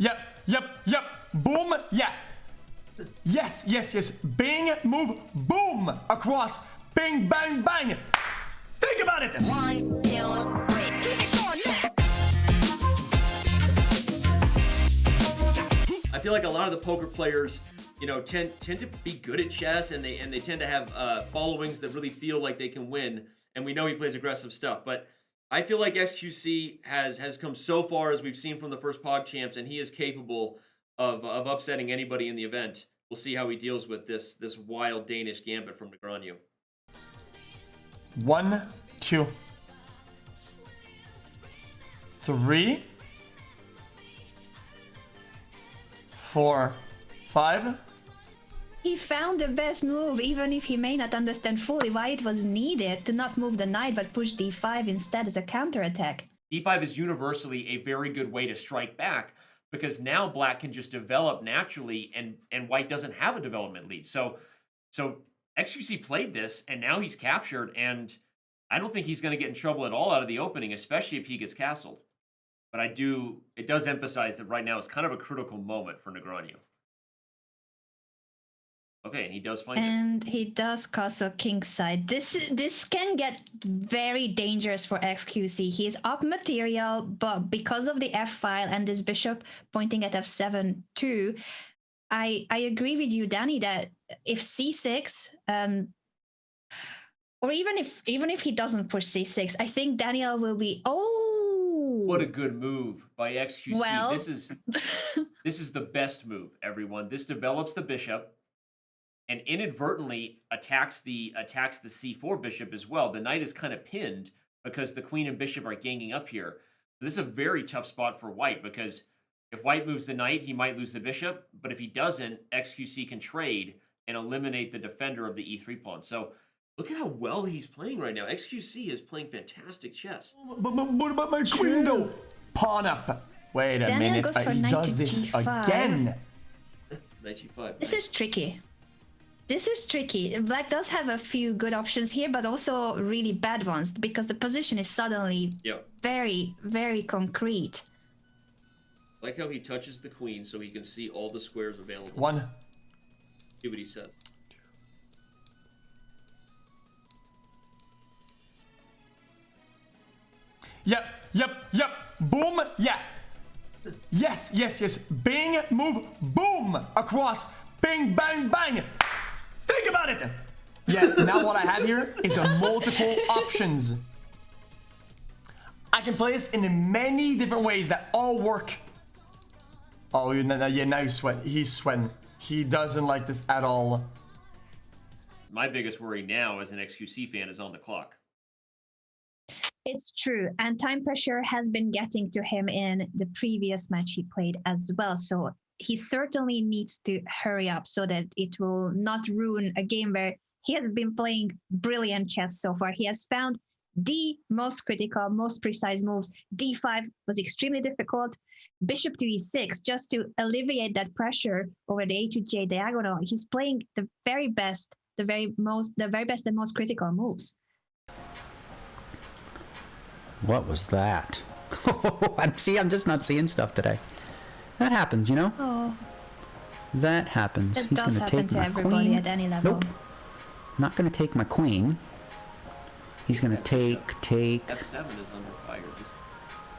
Yep. Boom, yeah. Yes. Bing, move, boom. Across, bing, bang, bang. Think about it. 1, 2, 3. Keep it going now. I feel like a lot of the poker players, you know, tend to be good at chess, and they tend to have followings that really feel like they can win. And we know he plays aggressive stuff, but I feel like xQc has come so far, as we've seen from the first Pog Champs, and he is capable of upsetting anybody in the event. We'll see how he deals with this wild Danish gambit from Negreanu. 1, 2, 3, 4, 5. He found the best move, even if he may not understand fully why it was needed to not move the knight but push d5 instead as a counterattack. d5 is universally a very good way to strike back, because now black can just develop naturally, and white doesn't have a development lead. So xQc played this, and now he's captured, and I don't think he's going to get in trouble at all out of the opening, especially if he gets castled. But it does emphasize that right now is kind of a critical moment for Negreanu. Okay, and he does find it. And he does castle kingside. This can get very dangerous for xQc. He is up material, but because of the f file and this bishop pointing at f7 too, I agree with you, Danny, that if c6, or even if he doesn't push c6, I think Daniel will be What a good move by xQc. Well, this is the best move, everyone. This develops the bishop and inadvertently attacks the c4 bishop as well. The knight is kind of pinned because the queen and bishop are ganging up here. This is a very tough spot for white, because if white moves the knight, he might lose the bishop, but if he doesn't, xQc can trade and eliminate the defender of the e3 pawn. So look at how well he's playing right now. xQc is playing fantastic chess. But what about my queen though? Pawn up. Wait a Daniel minute. goes for He knight does to this g5. again. Knight g5. This is tricky. This is tricky. Black does have a few good options here, but also really bad ones, because the position is suddenly very, very concrete. I like how he touches the queen so he can see all the squares available. 1. See what he says. Yep. Boom, yeah. Yes. Bing, move, boom. Across, bing, bang, bang. Think about it. Yeah, now what I have here is a multiple options. I can play this in many different ways that all work. Oh, yeah, now he's sweating. He doesn't like this at all. My biggest worry now as an xQc fan is on the clock. It's true, and time pressure has been getting to him in the previous match he played as well, so he certainly needs to hurry up so that it will not ruin a game where he has been playing brilliant chess so far. He has found the most critical, most precise moves. d5 was extremely difficult. Bishop to e6, just to alleviate that pressure over the a to j diagonal. He's playing the very best, the very best and most critical moves. What was that? I'm just not seeing stuff today. That happens, you know? Oh. That happens. It He's does going to happen take to my everybody queen. at any level. Nope. Not going to take my queen. He's going to take. f7 is under fire.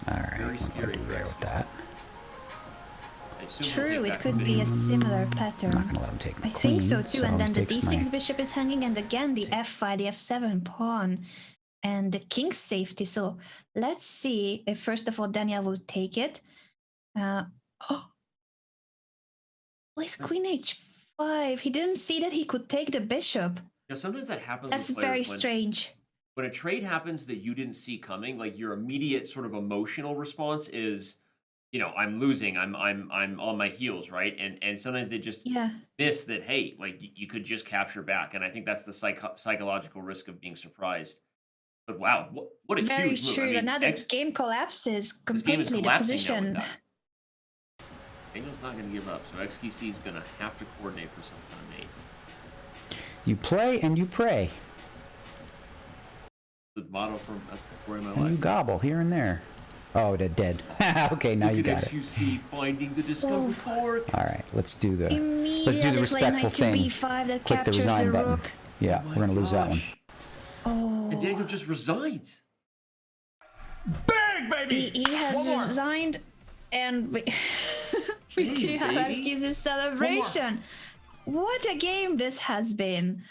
Alright, very scary I'll do there with that. True, it could be a similar pattern. I'm not going to let him take my I queen. think so too, and then the he takes d6 my- bishop is hanging, and again the f5, the f7 pawn, and the king's safety. So let's see if first of all Daniel will take it. Plays queen h5. He didn't see that he could take the bishop. Now, sometimes that happens. That's with players very when, strange. When a trade happens that you didn't see coming, like your immediate sort of emotional response is, you know, I'm losing, I'm on my heels, right? And sometimes they just miss that. Hey, like you could just capture back, and I think that's the psychological risk of being surprised. But wow, what a Very huge move! true. I mean, Another game collapses completely. This game is The collapsing position. now with that. Daniel's not going to give up, so xQc is going to have to coordinate for some kind of mate. You play and you pray. The motto from that's the story of my And you life. gobble here and there. Oh, they're dead. Okay, now Look you at got it. xQc finding the discovered fork. All right, let's do the Immediately respectful play thing. knight to b5 that Click the captures resign the button. rook. Yeah, Oh we're gonna my lose that one. gosh. Oh. And Daniel just resigns. Big baby. He has One more. resigned, and we Hey, do have baby. xQc's celebration. What a game this has been.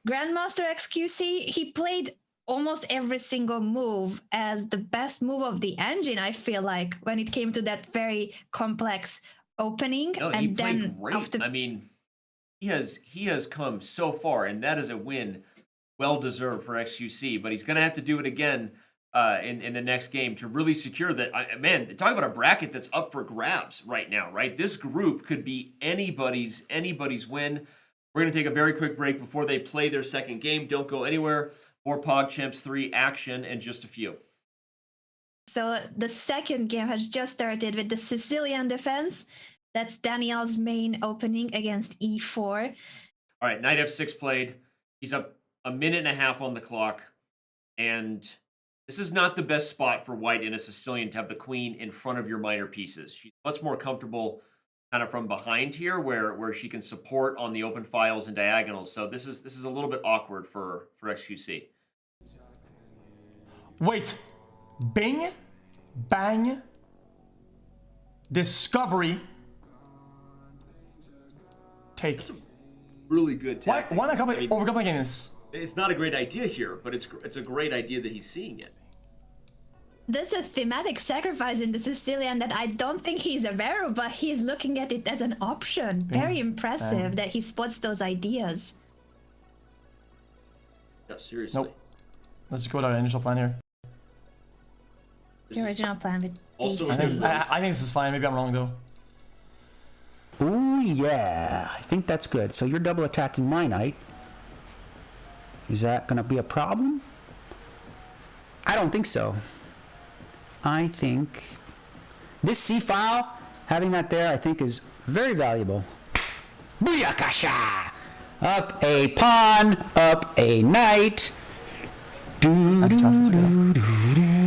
Grandmaster xQc, he played almost every single move as the best move of the engine, I feel like, when it came to that very complex opening. No, he and played then great. after I mean, he has come so far, and that is a win, well deserved for xQc. But he's going to have to do it again in the next game to really secure that. Man, talk about a bracket that's up for grabs right now, right? This group could be anybody's win. We're going to take a very quick break before they play their second game. Don't go anywhere. More PogChamps 3 action in just a few. So the second game has just started with the Sicilian defense. That's Daniel's main opening against e4. All right, knight f6 played. He's up a minute and a half on the clock. And this is not the best spot for white in a Sicilian to have the queen in front of your minor pieces. She's much more comfortable kind of from behind here where she can support on the open files and diagonals. So this is a little bit awkward for xQc. Wait. Bing. Bang. Discovery. Take. Really good Why tactic. am I I mean, overcomplicating this? it's not a great idea here, but it's a great idea that he's seeing it. That's a thematic sacrifice in the Sicilian that I don't think he's aware of, but he's looking at it as an option. Very impressive that he spots those ideas. Yeah, seriously. Nope. Let's just go with our initial plan here. This The is original plan with also ace. I think this is fine. Maybe I'm wrong though. Ooh, yeah. I think that's good. So you're double attacking my knight. Is that going to be a problem? I don't think so. I think this C file, having that there, I think is very valuable. Booyakasha! Up a pawn, up a knight. That's tough. That's okay.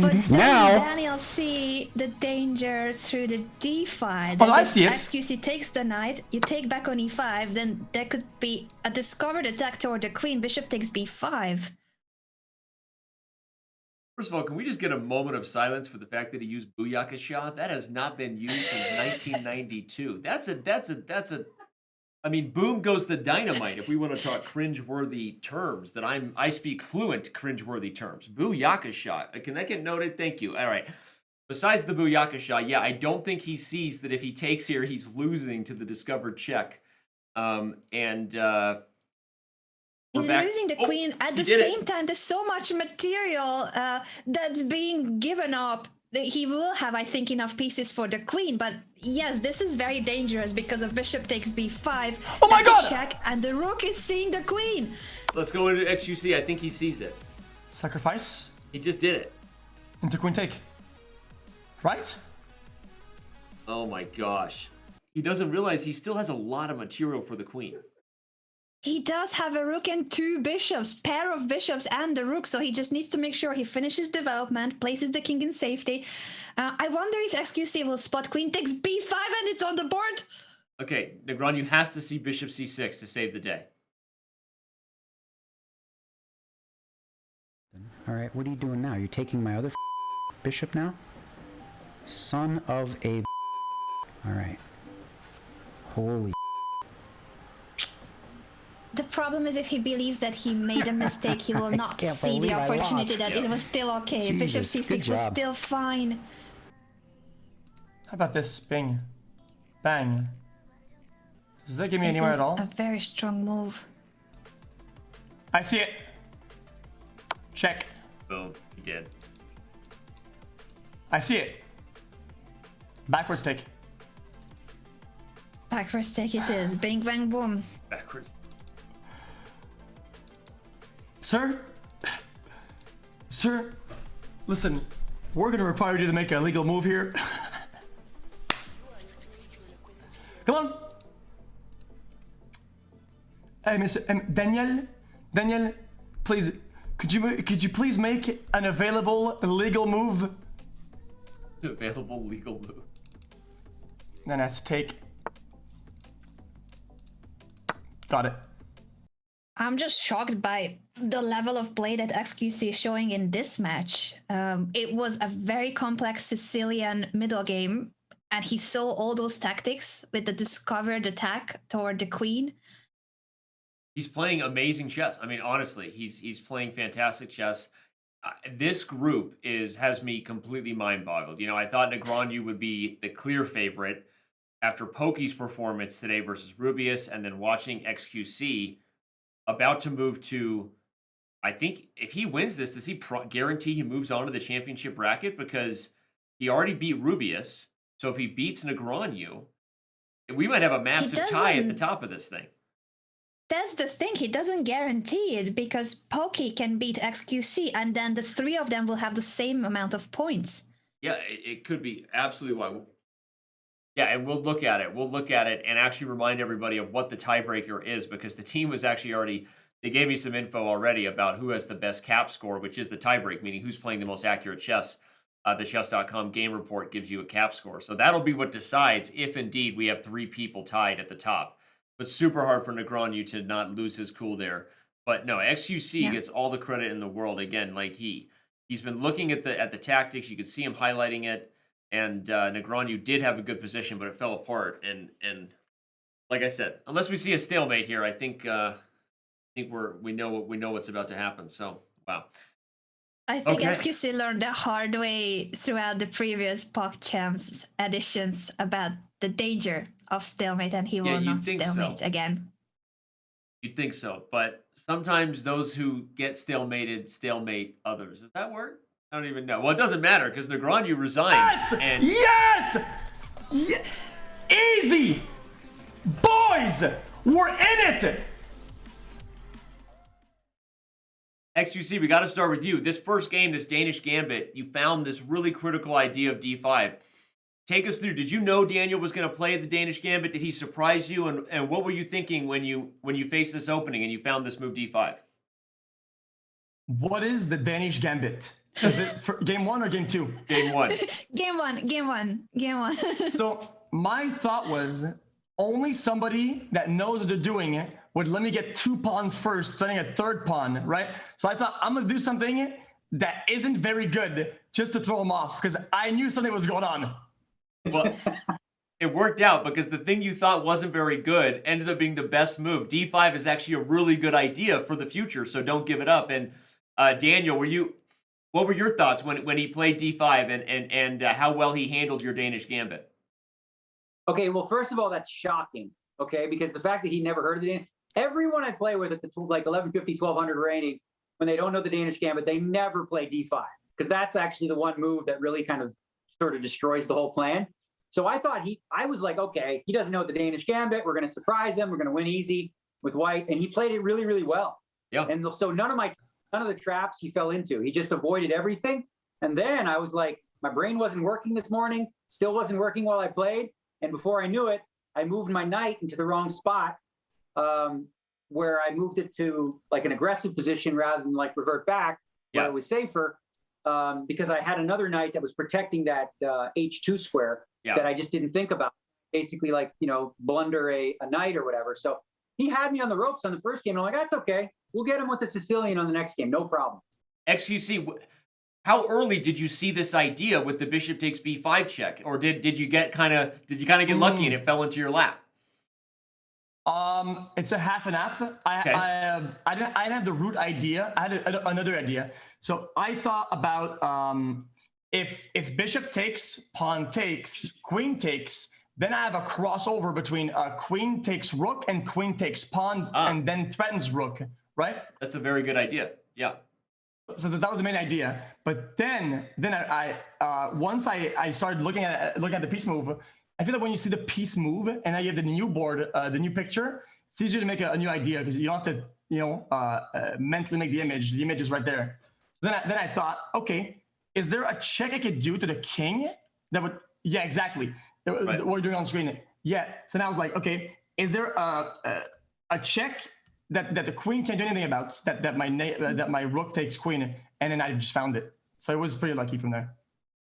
But does Now- Daniel see the danger through the d5? Oh, I That see it. xQc takes the knight, you take back on e5, then there could be a discovered attack toward the queen. Bishop takes b5. First of all, can we just get a moment of silence for the fact that he used Booyaka Shah? That has not been used since 1992. That's a. I mean, boom goes the dynamite. If we want to talk cringe-worthy terms, that I speak fluent cringe-worthy terms. Booyaka Shah. Can that get noted? Thank you. All right. Besides the Booyaka Shah, yeah, I don't think he sees that if he takes here, he's losing to the discovered check. He's back. losing the Oh, queen. At he the did it. same time, there's so much material that's being given up. That he will have, I think, enough pieces for the queen. But yes, this is very dangerous because if bishop takes b5, Oh my that's God! a check, and the rook is seeing the queen. Let's go into xQc. I think he sees it. Sacrifice He just did it. into queen take. Right? Oh my gosh. He doesn't realize he still has a lot of material for the queen. He does have a rook and two bishops, pair of bishops and the rook, so he just needs to make sure he finishes development, places the king in safety. I wonder if xQc will spot queen takes b5 and it's on the board. Okay, Negreanu has to see bishop c6 to save the day. All right, what are you doing now? You're taking my other bishop now? Son of a. All right. Holy. The problem is if he believes that he made a mistake, he will not can't see the believe I opportunity lost. that it was still okay. Bishop Jesus, c6 good was job. still fine. How about this? Bing. Bang. Does that give me anywhere This at is all? a very strong move. I see it. Check. Boom, he did. I see it. Backwards take. Backwards take it is. Bing, bang, boom. Backwards. Sir? Sir? Listen, we're gonna require you to make a legal move here. Come on. Hey, Mr. Daniel, please, could you please make an available legal move? Available legal move. Then let's take. Got it. I'm just shocked by the level of play that xQc is showing in this match. It was a very complex Sicilian middle game, and he saw all those tactics with the discovered attack toward the queen. He's playing amazing chess. I mean, honestly, he's playing fantastic chess. This group has me completely mind-boggled. You know, I thought Negreanu would be the clear favorite after Pokey's performance today versus Rubius, and then watching xQc about to move to. I think if he wins this, does he guarantee he moves on to the championship bracket? Because he already beat Rubius, so if he beats Negreanu, we might have a massive tie at the top of this thing. That's the thing. He doesn't guarantee it because Pokey can beat xQc, and then the three of them will have the same amount of points. Yeah, it could be absolutely why. Yeah, and we'll look at it. We'll look at it and actually remind everybody of what the tiebreaker is, because the team was actually already, they gave me some info already about who has the best cap score, which is the tiebreak, meaning who's playing the most accurate chess. The Chess.com game report gives you a cap score. So that'll be what decides if indeed we have three people tied at the top. But super hard for Negreanu to not lose his cool there. But no, xQc gets all the credit in the world. Again, like he's been looking at the tactics. You could see him highlighting it. And Negreanu did have a good position, but it fell apart. And like I said, unless we see a stalemate here, I think we know what's about to happen. So wow. I think xQc learned the hard way throughout the previous PogChamps editions about the danger of stalemate, and he will not stalemate again. You'd think so, but sometimes those who get stalemated stalemate others. Is that word? I don't even know. Well, it doesn't matter because Negreanu resigns. Yes! Yes! Easy! Boys! We're in it! xQc, we got to start with you. This first game, this Danish Gambit, you found this really critical idea of d5. Take us through. Did you know Daniel was going to play the Danish Gambit? Did he surprise you? And what were you thinking when you faced this opening and you found this move d5? What is the Danish Gambit? Is it for game one or game two? Game one. Game one. So my thought was only somebody that knows what they're doing would let me get 2 pawns first, starting a third pawn, right? So I thought I'm going to do something that isn't very good just to throw him off because I knew something was going on. Well, it worked out because the thing you thought wasn't very good ended up being the best move. D5 is actually a really good idea for the future, so don't give it up. And Daniel, what were your thoughts when he played D5 and how well he handled your Danish Gambit? Okay, well, first of all, that's shocking, okay? Because the fact that he never heard of the Danish, everyone I play with at the like 1150, 1200 rating, when they don't know the Danish Gambit, they never play D5 because that's actually the one move that really kind of sort of destroys the whole plan. So I thought I was like, okay, he doesn't know the Danish Gambit. We're going to surprise him. We're going to win easy with white. And he played it really, really well. Yeah. And so none of the traps he fell into. He just avoided everything. And then I was like, my brain wasn't working this morning, still wasn't working while I played. And before I knew it, I moved my knight into the wrong spot, where I moved it to like an aggressive position rather than like revert back, where it was safer, because I had another knight that was protecting that H2 square that I just didn't think about. Basically, like, blunder a knight or whatever. So he had me on the ropes on the first game. I'm like, that's okay. We'll get him with the Sicilian on the next game. No problem. xQc, how early did you see this idea with the bishop takes b5 check, or did you kind of get lucky and it fell into your lap? It's a half and half. I didn't have the root idea. I had another idea. So I thought about if bishop takes, pawn takes, queen takes, then I have a crossover between queen takes rook and queen takes pawn and then threatens rook, right? That's a very good idea. Yeah. So that was the main idea. But then I once I started looking at the piece move, I feel like when you see the piece move and now you have the new board, the new picture, it's easier to make a new idea because you don't have to, mentally make the image. The image is right there. So then I thought, okay, is there a check I could do to the king that would? Yeah, exactly. Right. What we're doing on screen. Yeah. So now I was like, okay, is there a check that the queen can't do anything about, that my rook takes queen, and then I just found it. So I was pretty lucky from there.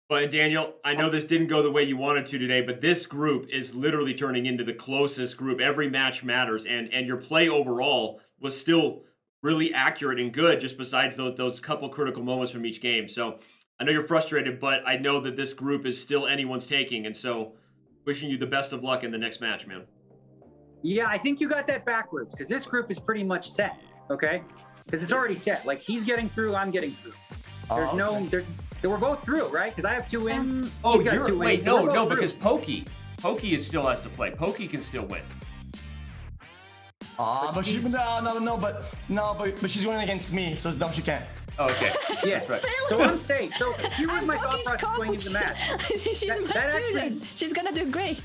But Daniel, I know this didn't go the way you wanted to today, but this group is literally turning into the closest group. Every match matters, and your play overall was still really accurate and good, just besides those couple critical moments from each game. So I know you're frustrated, but I know that this group is still anyone's taking, and so wishing you the best of luck in the next match, man. Yeah, I think you got that backwards because this group is pretty much set, okay? Because it's already set. Like, he's getting through, I'm getting through. There's they were both through, right? Because I have 2 wins. Oh, he's got 2 wins. So we're both through. Because Pokey is still has to play. Pokey can still win. But she's but she's winning against me, so no, she can't. Oh, okay. Yeah, That's right. So I'm saying, so here was I'm my thought Poki's process going into the match. She's my that student. She's gonna do great.